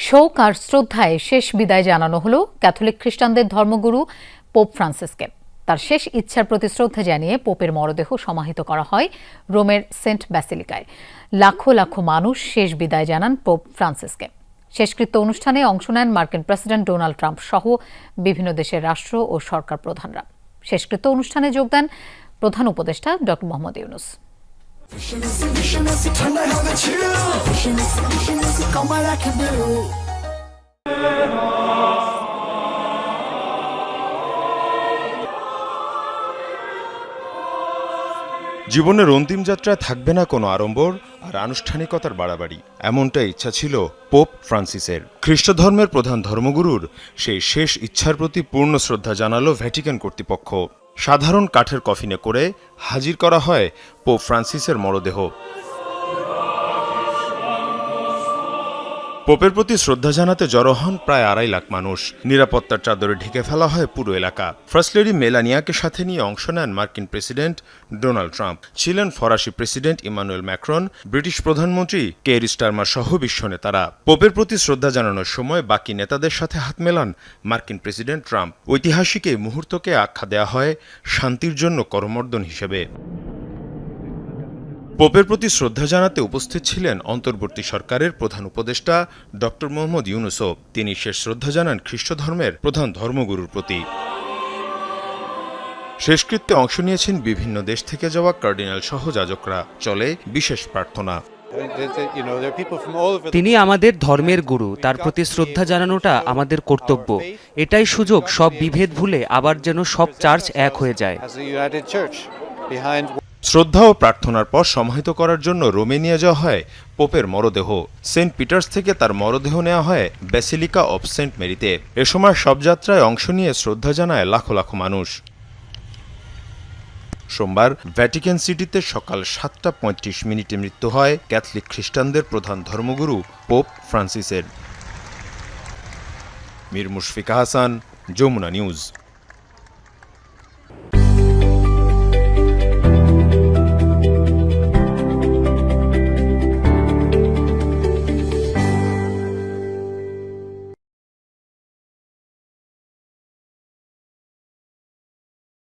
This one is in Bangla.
শোক আর শ্রদ্ধায় শেষ বিদায় জানানো হলো ক্যাথলিক খ্রিস্টানদের ধর্মগুরু পোপ ফ্রান্সিসকে। তার শেষ ইচ্ছার প্রতি শ্রদ্ধা জানিয়ে পোপের মরদেহ সমাহিত করা হয় রোমের সেন্ট ব্যাসিলিকায়। লাখো লাখো মানুষ শেষ বিদায় জানান পোপ ফ্রান্সিসকে। শেষকৃত্য অনুষ্ঠানে অংশ নেন মার্কিন প্রেসিডেন্ট ডোনাল্ড ট্রাম্প সহ বিভিন্ন দেশের রাষ্ট্র ও সরকার প্রধানরা। শেষকৃত্য অনুষ্ঠানে যোগ দেন প্রধান উপদেষ্টা ড. মোহাম্মদ ইউনূস। জীবনের অন্তিম যাত্রায় থাকবে না কোনো আড়ম্বর আর আনুষ্ঠানিকতার বাড়াবাড়ি, এমনটাই ইচ্ছা ছিল পোপ ফ্রান্সিসের। খ্রিস্ট ধর্মের প্রধান ধর্মগুরুর সেই শেষ ইচ্ছার প্রতি পূর্ণ শ্রদ্ধা জানালো ভ্যাটিকান কর্তৃপক্ষ। সাধারণ কাঠের কফিনে করে হাজির করা হয় পোপ ফ্রান্সিসের মরদেহ। পোপের প্রতি শ্রদ্ধা জানাতে জড়ো হন প্রায় ২.৫ লাখ মানুষ। নিরাপত্তার চাদরে ঢেকে ফেলা হয় পুরো এলাকা। ফার্স্ট লেডি মেলানিয়াকে সাথে নিয়ে অংশ নেন মার্কিন প্রেসিডেন্ট ডোনাল্ড ট্রাম্প, ছিলেন ফরাসি প্রেসিডেন্ট ইমানুয়েল ম্যাক্রন, ব্রিটিশ প্রধানমন্ত্রী কেইর স্টারমার সহ বিশ্ব নেতারা। পোপের প্রতি শ্রদ্ধা জানানোর সময় বাকি নেতাদের সাথে হাত মেলান মার্কিন প্রেসিডেন্ট ট্রাম্প। ঐতিহাসিক এই মুহূর্তকে আখ্যা দেয়া হয় শান্তির জন্য করমর্দন হিসেবে। পোপের প্রতি শ্রদ্ধা জানাতে উপস্থিত ছিলেন অন্তর্বর্তী সরকারের প্রধান উপদেষ্টা ড. মোহাম্মদ ইউনূসও। তিনি শেষ শ্রদ্ধা জানান খ্রিস্ট ধর্মের প্রধান ধর্মগুরুর প্রতি। শেষকৃত্যে অংশ নিয়েছেন বিভিন্ন দেশ থেকে যাওয়া কার্ডিনাল সহ যাজকরা। চলে বিশেষ প্রার্থনা। তিনি আমাদের ধর্মের গুরু, তার প্রতি শ্রদ্ধা জানানোটা আমাদের কর্তব্য। এটাই সুযোগ সব বিভেদ ভুলে আবার যেন সব চার্চ এক হয়ে যায়। শ্রদ্ধা ও প্রার্থনার পর সমাহিত করার জন্য রোমে নিয়ে যাওয়া হয় পোপের মরদেহ। সেন্ট পিটার্স থেকে তার মরদেহ নেওয়া হয় ব্যাসিলিকা অব সেন্ট মেরিতে। এ সময় শবযাত্রায় অংশ নিয়ে শ্রদ্ধা জানায় লাখো লাখো মানুষ। সোমবার ভ্যাটিকান সিটিতে সকাল ৭টা ৩৫ মৃত্যু হয় ক্যাথলিক খ্রিস্টানদের প্রধান ধর্মগুরু পোপ ফ্রান্সিসের। মীর মুশফিকা হাসান, যমুনা নিউজ।